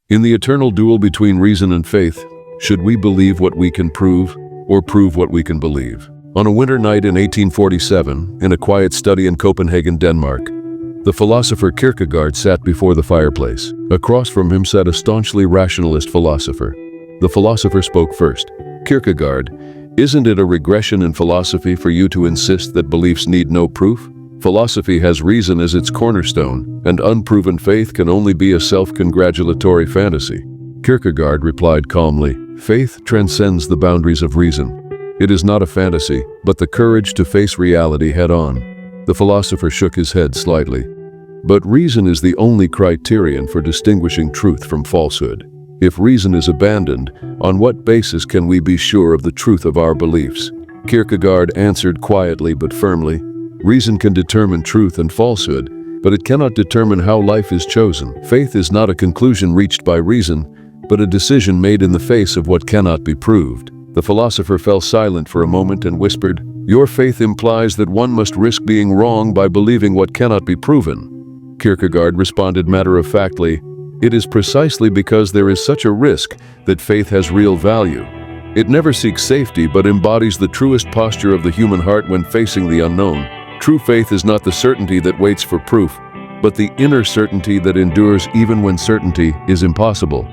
In the eternal duel between reason and faith, should we believe what we can prove or prove what we can believe? On a winter night in 1847, in a quiet study in Copenhagen, Denmark, the philosopher Kierkegaard sat before the fireplace. Across from him sat a staunchly rationalist philosopher. The philosopher spoke first. Kierkegaard, isn't it a regression in philosophy for you to insist that beliefs need no proof? Philosophy has reason as its cornerstone, and unproven faith can only be a self-congratulatory fantasy. Kierkegaard replied calmly, faith transcends the boundaries of reason. It is not a fantasy, but the courage to face reality head-on. The philosopher shook his head slightly. But reason is the only criterion for distinguishing truth from falsehood. If reason is abandoned, on what basis can we be sure of the truth of our beliefs? Kierkegaard answered quietly but firmly, reason can determine truth and falsehood, but it cannot determine how life is chosen. Faith is not a conclusion reached by reason, but a decision made in the face of what cannot be proved. The philosopher fell silent for a moment and whispered, your faith implies that one must risk being wrong by believing what cannot be proven. Kierkegaard responded matter-of-factly, it is precisely because there is such a risk that faith has real value. It never seeks safety but embodies the truest posture of the human heart when facing the unknown. True faith is not the certainty that waits for proof, but the inner certainty that endures even when certainty is impossible.